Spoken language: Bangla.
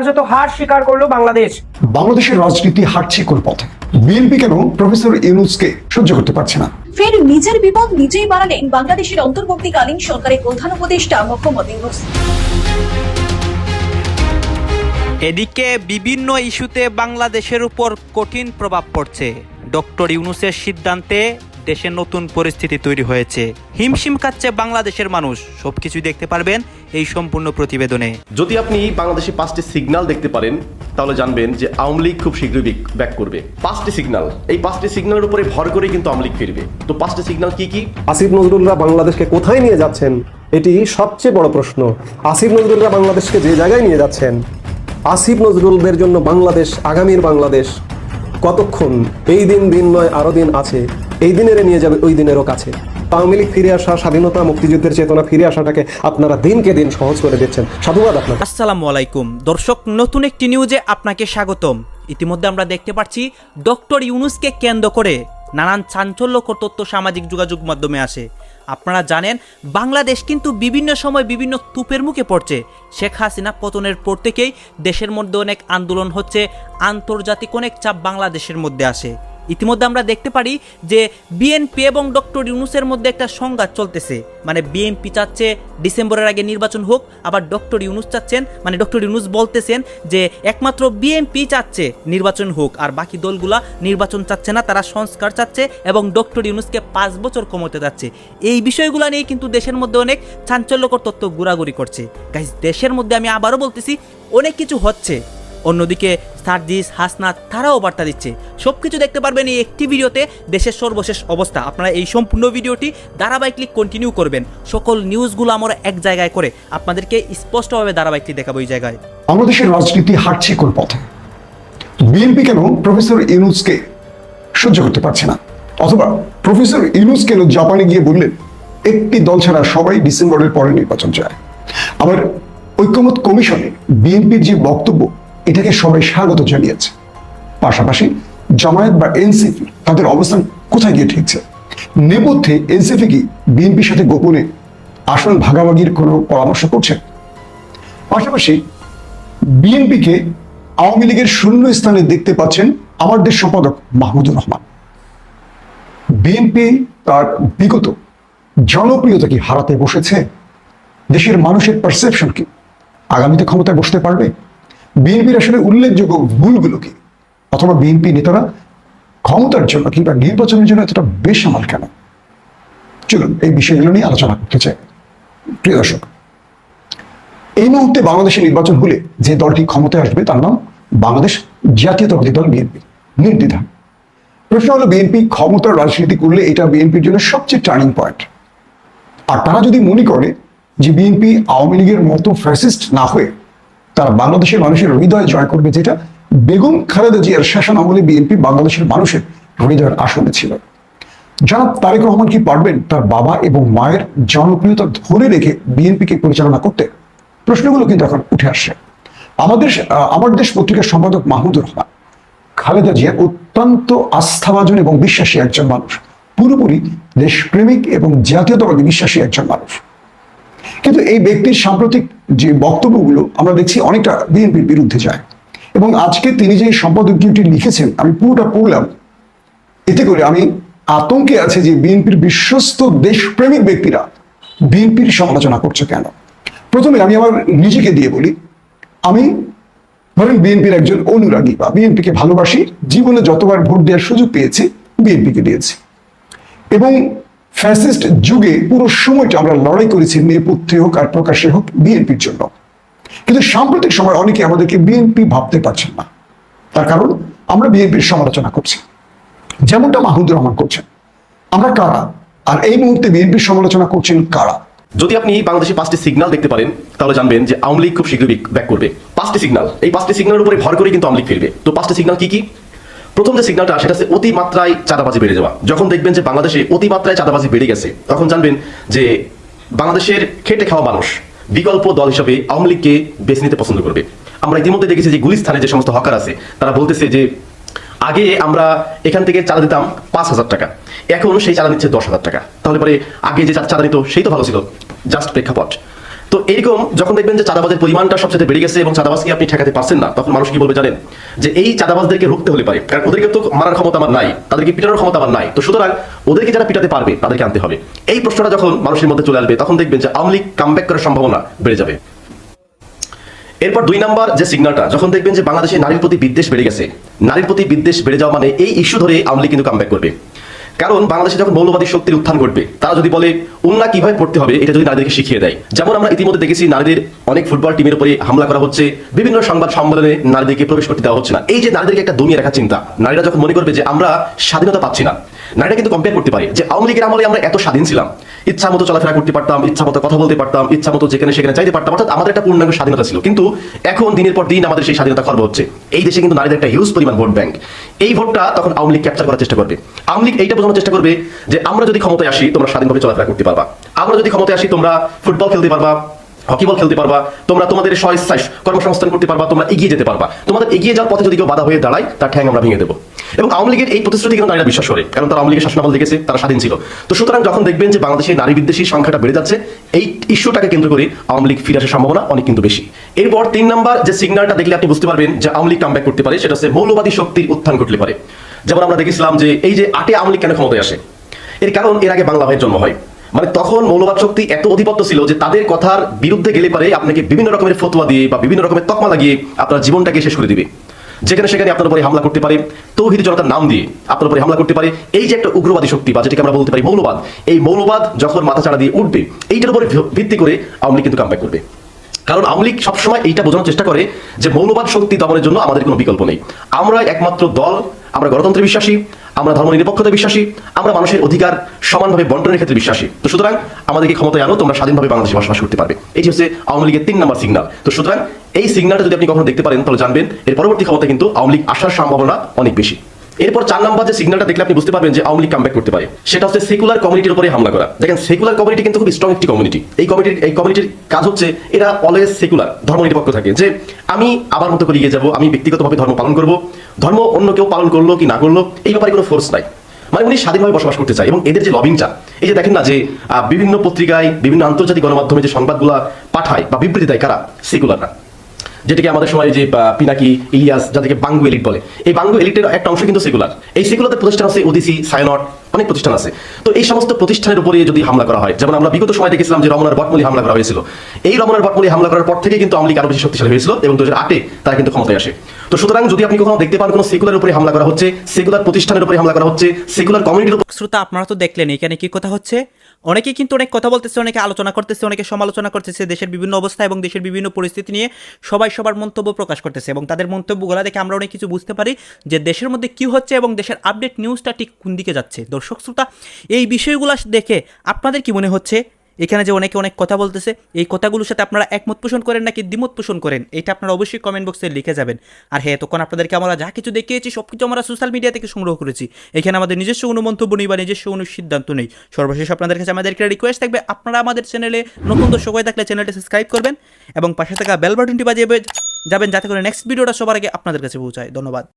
কার্যত হার স্বীকার করলো বাংলাদেশ। বাংলাদেশের রাজনীতি হাঁটছে কোন পথে? বিএনপি কেন প্রফেসর ইউনূসকে সহ্য করতে পারছে না? ফের নিজের বিপদ নিজেই বাড়ালেন বাংলাদেশের অন্তর্বর্তীকালীন সরকারের প্রধান উপদেষ্টা মোহাম্মদ ইউনূস। এদিকে বিভিন্ন ইস্যুতে বাংলাদেশের উপর কঠিন প্রভাব পড়ছে। ডক্টর ইউনূসের সিদ্ধান্তে দেশের নতুন পরিস্থিতি তৈরি হয়েছে। হিমশিম খাচ্ছে বাংলাদেশের মানুষ। সবকিছু দেখতে পারবেন এই সম্পূর্ণ প্রতিবেদনে। যদি আপনি বাংলাদেশে 5টি সিগন্যাল দেখতে পারেন তাহলে জানবেন যে আওয়ামী লীগ খুব শীঘ্রই ব্যাক করবে। 5টি সিগন্যাল, এই 5টি সিগন্যালের উপরে ভর করে কিন্তু আওয়ামী লীগ ফিরবে। তো 5টি সিগন্যাল কি কি? আসিফ নজরুলরা বাংলাদেশকে কোথায় নিয়ে যাচ্ছেন, এটি সবচেয়ে বড় প্রশ্ন। আসিফ নজরুলরা বাংলাদেশকে যে জায়গায় নিয়ে যাচ্ছেন, আসিফ নজরুলদের জন্য বাংলাদেশ, আগামীর বাংলাদেশ কতক্ষণ? এই দিন নয়, আরো দিন আছে। এই দিনেরে নিয়ে যাবে ওই দিনেরও কাছে। আওয়ামী লীগ ফিরে আসা, স্বাধীনতা মুক্তিযুদ্ধের চেতনা ফিরে আসাটাকে আপনারা দিনকে দিন সহজ করে দিচ্ছেন। সাধুবাদ আপনাকে। আসসালামু আলাইকুম দর্শক, নতুন একটি নিউজে আপনাকে স্বাগতম। ইতিমধ্যে আমরা দেখতে পাচ্ছি ডক্টর ইউনূসকে কেন্দ্র করে নানান চাঞ্চল্যকর তথ্য সামাজিক যোগাযোগ মাধ্যমে আসে। আপনারা জানেন বাংলাদেশ কিন্তু বিভিন্ন সময় বিভিন্ন তুপের মুখে পড়ছে। শেখ হাসিনা পতনের পর থেকেই দেশের মধ্যে অনেক আন্দোলন হচ্ছে, আন্তর্জাতিক অনেক চাপ বাংলাদেশের মধ্যে আসে। ইতিমধ্যে আমরা দেখতে পারি যে বিএনপি এবং ডক্টর ইউনূসের মধ্যে একটা সংঘাত চলতেছে। মানে বিএনপি চাচ্ছে ডিসেম্বরের আগে নির্বাচন হোক, আবার ডক্টর ইউনূস চাচ্ছেন, মানে ডক্টর ইউনূস বলতেছেন যে একমাত্র বিএনপি চাচ্ছে নির্বাচন হোক, আর বাকি দলগুলা নির্বাচন চাচ্ছে না, তারা সংস্কার চাচ্ছে এবং ডক্টর ইউনূসকে 5 বছর কমাতে যাচ্ছে। এই বিষয়গুলো নিয়ে কিন্তু দেশের মধ্যে অনেক চাঞ্চল্যকর তথ্য ঘোরাঘুরি করছে। গাইস, দেশের মধ্যে আমি আবারও বলতেছি অনেক কিছু হচ্ছে। অন্যদিকে সার্জিস, হাসনাত তারাও বার্তা দিচ্ছে। সব কিছু দেখতে পারবেন এই একটি ভিডিওতে, দেশের সর্বশেষ অবস্থা। আপনারা এই সম্পূর্ণ ভিডিওটি ধারাবাহিকলি কন্টিনিউ করবেন। সকল নিউজগুলো আমরা এক জায়গায় করে আপনাদেরকে স্পষ্টভাবে ধারাবাহিকলি দেখাবো এই জায়গায়। বাংলাদেশের রাজনীতি হাঁটছে কোন পথে? বিএনপি কেন প্রফেসর ইউনূসকে সহ্য করতে পারছে না? অথবা প্রফেসর ইউনূস কেন জাপানে গিয়ে বললেন একটি দল ছাড়া সবাই ডিসেম্বরের পরে নির্বাচন চায়? আবার ঐক্যমত কমিশনে বিএনপির যে বক্তব্য, এটাকে সবাই স্বাগত জানিয়েছে। পাশাপাশি জামায়াত বা এনসিপি তাদের অবস্থান কোথায় গিয়ে ঠেকছে? নেপথ্যে এনসিপি কি বিএনপির সাথে গোপনে আসন ভাগাভাগির কোনো পরামর্শ করছে? পাশাপাশি বিএনপিকে আওয়ামী লীগের শূন্য স্থানে দেখতে পাচ্ছেন আমার দেশ সম্পাদক মাহমুদুর রহমান। বিএনপি তার বিগত জনপ্রিয়তা কি হারাতে বসেছে? দেশের মানুষের পারসেপশন কি? আগামীতে ক্ষমতায় বসতে পারবে? বিএনপির আসলে উল্লেখযোগ্য ভুলগুলো কি? অথবা বিএনপি নেতারা ক্ষমতার জন্য কিংবা নির্বাচনের জন্য এতটা বেসামাল কেন? চলুন এই বিষয়গুলো নিয়ে আলোচনা করতে চাই। প্রিয় দর্শক, এই মুহূর্তে বাংলাদেশের নির্বাচন হলে যে দলটি ক্ষমতায় আসবে তার নাম বাংলাদেশ জাতীয়তাবাদী দল, বিএনপি। নির্দ্বিধায় প্রশ্ন হলো, বিএনপি ক্ষমতার রাজনীতি করলে এটা বিএনপির জন্য সবচেয়ে টার্নিং পয়েন্ট। আর তারা যদি মনে করে যে বিএনপি আওয়ামী লীগের মতো ফ্যাসিস্ট না হয়ে তারা বাংলাদেশের মানুষের হৃদয় জয় করবে, যেটা বেগম খালেদা জিয়ার শাসন আমলে বিএনপি বাংলাদেশের মানুষের হৃদয়ের আসনে ছিল। জনাব তারেক রহমান কি পারবেন তার বাবা এবং মায়ের জনপ্রিয়তা ধরে রেখে বিএনপিকে পরিচালনা করতে? প্রশ্নগুলো কিন্তু এখন উঠে আসছে। আমার দেশ পত্রিকার সম্পাদক মাহমুদুর রহমান খালেদা জিয়া অত্যন্ত আস্থাভাজন এবং বিশ্বাসী একজন মানুষ, পুরোপুরি দেশপ্রেমিক এবং জাতীয়তাবাদী বিশ্বাসী একজন মানুষ। কিন্তু এই ব্যক্তির সাম্প্রতিক যে বক্তব্যগুলো আমরা দেখছি অনেকটা বিএনপির বিরুদ্ধে যায়। এবং আজকে তিনি যে সম্পাদকীয়টি লিখেছেন আমি পুরোটা পড়লাম, এতে করে আমি আতঙ্কে আছে যে বিএনপির বিশ্বস্ত দেশপ্রেমিক ব্যক্তিরা বিএনপির সমালোচনা করছে কেন। প্রথমে আমি আমার নিজেকে দিয়ে বলি, আমি ধরেন বিএনপির একজন অনুরাগী বা বিএনপিকে ভালোবাসি। জীবনে যতবার ভোট দেওয়ার সুযোগ পেয়েছি বিএনপিকে দিয়েছি এবং ফ্যাসিস্ট যুগে পুরো সময়টা আমরা লড়াই করেছি নেপথ্যে হোক আর প্রকাশ্যে হোক বিএনপির জন্য। কিন্তু সাম্প্রতিক সময় অনেকে আমাদেরকে বিএনপি ভাবতে পারছেন না, তার কারণ আমরা বিএনপির সমালোচনা করছি, যেমনটা মাহমুদুর রহমান করছেন। আমরা কারা, আর এই মুহূর্তে বিএনপির সমালোচনা করছেন কারা? যদি আপনি বাংলাদেশে 5টি সিগন্যাল দেখতে পারেন তাহলে জানবেন যে আওয়ামী লীগ খুব শীঘ্রই ব্যাক করবে। 5টি সিগন্যাল, এই 5টি সিগন্যালের উপরে ভর করে কিন্তু আওয়ামী লীগ ফিরবে। তো 5টি সিগন্যাল কি কি? প্রথম যে সিগন্যালটা সেটা হচ্ছে অতিমাত্রায় চাঁদাবাজি বেড়ে যাওয়া। যখন দেখবেন যে বাংলাদেশে অতিমাত্রায় চাঁদাবাজি বেড়ে গেছে, তখন জানবেন যে বাংলাদেশের খেটে খাওয়া মানুষ বিকল্প দল হিসাবে আওয়ামী লীগকে বেছে নিতে পছন্দ করবে। আমরা ইতিমধ্যে দেখেছি যে গুলিস্তানে যে সমস্ত হকার আছে তারা বলতেছে যে আগে আমরা এখান থেকে চাঁদা দিতাম 5,000 টাকা, এখন সেই চাঁদা নিচ্ছে 10,000 টাকা। তাহলে পরে আগে যে চাঁদা নিত সেই তো ভালো ছিল, জাস্ট প্রেক্ষাপট। তো এরকম যখন দেখবেন যে চাঁদাবাজের পরিমাণটা সবচেয়ে বেড়ে গেছে এবং চাঁদাবাজকে আপনি ঠেকাতে পারছেন না, তখন মানুষ কি বলবে জানেন? যে এই চাঁদাবাজদেরকে রুখতে হলে পারে, কারণ ওদেরকে তো মারার ক্ষমতা আমার নাই, তাদেরকে পিটানোর ক্ষমতা আমার নাই, তো সুতরাং ওদেরকে যারা পিটাতে পারবে তাদেরকে আনতে হবে। এই প্রশ্নটা যখন মানুষের মধ্যে চলে আসবে, তখন দেখবেন যে আওয়ামী লীগ কামব্যাক করার সম্ভাবনা বেড়ে যাবে। এরপর 2 নাম্বার যে সিগন্যালটা, যখন দেখবেন যে বাংলাদেশে নারীর প্রতি বিদ্বেষ বেড়ে গেছে, নারীর প্রতি বিদ্বেষ বেড়ে যাওয়া মানে এই ইস্যু ধরে আওয়ামী লীগ কিন্তু কামব্যাক করবে। কারণ বাংলাদেশে যখন মৌলবাদী শক্তির উত্থান ঘটবে, তারা যদি বলে উন্না কিভাবে পড়তে হবে এটা যদি নারীদেরকে শিখিয়ে দেয়, যেমন আমরা ইতিমধ্যে দেখেছি নারীদের অনেক ফুটবল টিমের উপরে হামলা করা হচ্ছে, বিভিন্ন সংবাদ সম্মেলনে নারীদেরকে প্রবেশ করতে দেওয়া হচ্ছে না। এই যে নারীদেরকে একটা দমিয়ে রাখার চিন্তা, নারীরা যখন মনে করবে যে আমরা স্বাধীনতা পাচ্ছি না, নারীরা কিন্তু কম্পেয়ার করতে পারে যে আওয়ামী লীগের আমলে আমরা এত স্বাধীন ছিলাম, ইচ্ছা মতো চলাফেরা করতে পারতাম, ইচ্ছা মতো কথা বলতে পারতাম, ইচ্ছা মতো যেখানে সেখানে চাইতে পারতাম, অর্থাৎ আমাদের একটা পূর্ণাঙ্গ স্বাধীনতা ছিল। কিন্তু এখন দিনের পর দিন আমাদের সেই স্বাধীনতা খর্ব হচ্ছে। এই দেশে কিন্তু নারীদের একটা হিউজ পরিমাণ ভোট ব্যাংক, এই ভোটটা তখন আওয়ামী লীগ ক্যাপচার করার চেষ্টা করবে। আওয়ামী লীগ এইটা বোঝানোর চেষ্টা করবে যে আমরা যদি ক্ষমতায় আসি তোমরা স্বাধীনভাবে চলাফেরা করতে পারবা, আমরা যদি ক্ষমতায় আসি তোমরা ফুটবল খেলতে পারবা, হকি বল খেলতে পারবা, তোমরা তোমাদের স্বইচ্ছায় কর্মসংস্থান করতে পারবা, তোমরা এগিয়ে যেতে পারবা। তোমাদের এগিয়ে যাওয়ার পথে যদি কেউ বাধা হয়ে দাঁড়ায় তার ঠ্যাং আমরা ভেঙে দেবো। এবং আওয়ামী লীগের এই প্রতিশ্রুতি কিন্তু নারীরা বিশ্বাস করে, কারণ তারা আওয়ামী লীগের শাসনামল দেখেছে, তারা স্বাধীন ছিল। তো সুতরাং যখন দেখবেন যে বাংলাদেশের নারী বিদ্বেষী সংখ্যাটা বেড়ে যাচ্ছে, এই ইস্যুটাকে কেন্দ্র করে আওয়ামী লীগ ফিরে আসার সম্ভাবনা অনেক কিন্তু বেশি। এরপর 3 নাম্বার যে সিগন্যালটা দেখলে আপনি বুঝতে পারবেন যে আওয়ামী লীগ কামব্যাক করতে পারে, সেটা হচ্ছে মৌলবাদী শক্তির উত্থান ঘটলে পারে। যেমন আমরা দেখেছিলাম যে এই যে 8 আওয়ামী লীগ কেন ক্ষমতায় আসে, এর কারণ এর আগে বাংলা ভাইয়ের জন্ম হয়। মানে তখন মৌলবাদ শক্তি এত অধিপত্য ছিল যে তাদের কথার বিরুদ্ধে গেলে পারে আপনাকে বিভিন্ন রকমের ফতোয়া দিয়ে বা বিভিন্ন রকমের তকমা লাগিয়ে আপনার জীবনটাকে শেষ করে দিবে। যেখানে সেখানে আপনার উপরে হামলা করতে পারে, তৌহিদি জনতার নাম দিয়ে আপনার উপরে হামলা করতে পারে। এই যে একটা উগ্রবাদী শক্তি বা যেটাকে আমরা বলতে পারি মৌলবাদ, এই মৌলবাদ যখন মাথা চাড়া দিয়ে উঠবে, এইটার উপরে ভিত্তি করে আওয়ামী লীগ কিন্তু কামব্যাক করবে। কারণ আওয়ামী লীগ সবসময় এইটা বোঝানোর চেষ্টা করে যে মৌলবাদ শক্তি দমনের জন্য আমাদের কোনো বিকল্প নেই। আমরা একমাত্র দল, আমরা গণতন্ত্রে বিশ্বাসী, আমরা ধর্মনিরপেক্ষতায় বিশ্বাসী, আমরা মানুষের অধিকার সমানভাবে বন্টনের ক্ষেত্রে বিশ্বাসী। তো সুতরাং আমাদেরকে ক্ষমতায় আনো, তোমরা স্বাধীনভাবে বাংলাদেশে বসবাস করতে পারবে। এটি হচ্ছে আওয়ামী লীগের 3 নাম্বার সিগন্যাল। তো সুতরাং এই সিগন্যালটা যদি আপনি কখনো দেখতে পারেন তাহলে জানবেন এর পরবর্তী ক্ষমতায় কিন্তু আওয়ামী লীগ আসার সম্ভাবনা অনেক বেশি। এরপর 4 নাম্বার যে সিগন্যালটা দেখলে আপনি বুঝতে পারবেন যে আওয়ামী লীগ কামব্যাক করতে পারে, সেটা হচ্ছে সেকুলার কমিউনিটির উপরে হামলা করা। দেখেন সেকুলার কমিউনিটি কিন্তু খুব স্ট্রং একটি কমিউনিটি। এই কমিউনিটির কাজ হচ্ছে এরা অলওয়েজ সেকুলার, ধর্মনিরপেক্ষ থাকে, যে আমি আবার মতো করে এগিয়ে যাবো, আমি ব্যক্তিগতভাবে ধর্ম পালন করব, ধর্ম অন্য কেউ পালন করলো কি না করলো এই ব্যাপারে কোনো ফোর্স নাই। মানে উনি স্বাধীনভাবে বসবাস করতে চায়। এবং এদের যে লবিংটা, এই যে দেখেন না যে বিভিন্ন পত্রিকায় বিভিন্ন আন্তর্জাতিক গণমাধ্যমে যে সংবাদগুলো পাঠায় বা বিবৃতি দেয়, কারা? সেকুলাররা। যেটাকে আমাদের সময় যে পিনাকি, ইলিয়াস, যাদেরকে বাঙ্গু এলিট বলে, এই বাঙ্গু এলিটের একটা অংশ কিন্তু সেকুলার। এই সেকুলারদের প্রতিষ্ঠান আছে ওডিসি, সায়নট, অনেক প্রতিষ্ঠান আছে। তো এই সমস্ত প্রতিষ্ঠানের উপরে যদি হামলা করা হয়, যেমন আমরা বিগত সময় দেখেছিলাম যে রমনার বটমূলে হামলা করা হয়েছিল, এই রমনার বটমূলে হামলা করার পর থেকে কিন্তু আওয়ামী লীগ আরো বেশি শক্তিশালী হয়েছিল এবং 2008-এ তারা কিন্তু ক্ষমতায় আসে। তো সুতরাং যদি আপনি কখনো দেখতে পান কোনো সেকুলার উপরে হামলা করা হচ্ছে, সেকুলার প্রতিষ্ঠানের উপরে হামলা করা হচ্ছে, সেকুলার কমিউনিটির উপর। শ্রোতা, আপনারা তো দেখলেন এখানে কি কথা হচ্ছে। অনেকে কিন্তু অনেক কথা বলতেছে, অনেকে আলোচনা করতেছে, অনেকে সমালোচনা করতেছে দেশের বিভিন্ন অবস্থা এবং দেশের বিভিন্ন পরিস্থিতি নিয়ে সবাই সবার মন্তব্য প্রকাশ করতেছে। এবং তাদের মন্তব্যগুলো দেখে আমরা অনেক কিছু বুঝতে পারি যে দেশের মধ্যে কি হচ্ছে এবং দেশের আপডেট নিউজটা ঠিক কোন দিকে যাচ্ছে। দর্শক শ্রোতা, এই বিষয়গুলো দেখে আপনাদের কি মনে হচ্ছে? এখানে যে অনেকে অনেক কথা বলতেছে, এই কথাগুলোর সাথে আপনারা একমত পোষণ করেন নাকি দ্বিমত পোষণ করেন, এটা আপনারা অবশ্যই কমেন্ট বক্সে লিখে যাবেন। আর হ্যাঁ, তখন আপনাদেরকে আমরা যা কিছু দেখিয়েছি সব কিছু আমরা সোশ্যাল মিডিয়া থেকে সংগ্রহ করেছি। এখানে আমাদের নিজস্ব কোনো মন্তব্য নেই বা নিজস্ব কোনো সিদ্ধান্ত নেই। সর্বশেষ আপনাদের কাছে আমাদের একটা রিকোয়েস্ট থাকবে, আপনারা আমাদের চ্যানেলে নতুন দর্শক হয়ে থাকলে চ্যানেলটি সাবস্ক্রাইব করবেন এবং পাশে থাকা বেল বাটনটি বাজিয়ে যাবেন, যাতে করে নেক্সট ভিডিওটা সবার আগে আপনাদের কাছে পৌঁছায়। ধন্যবাদ।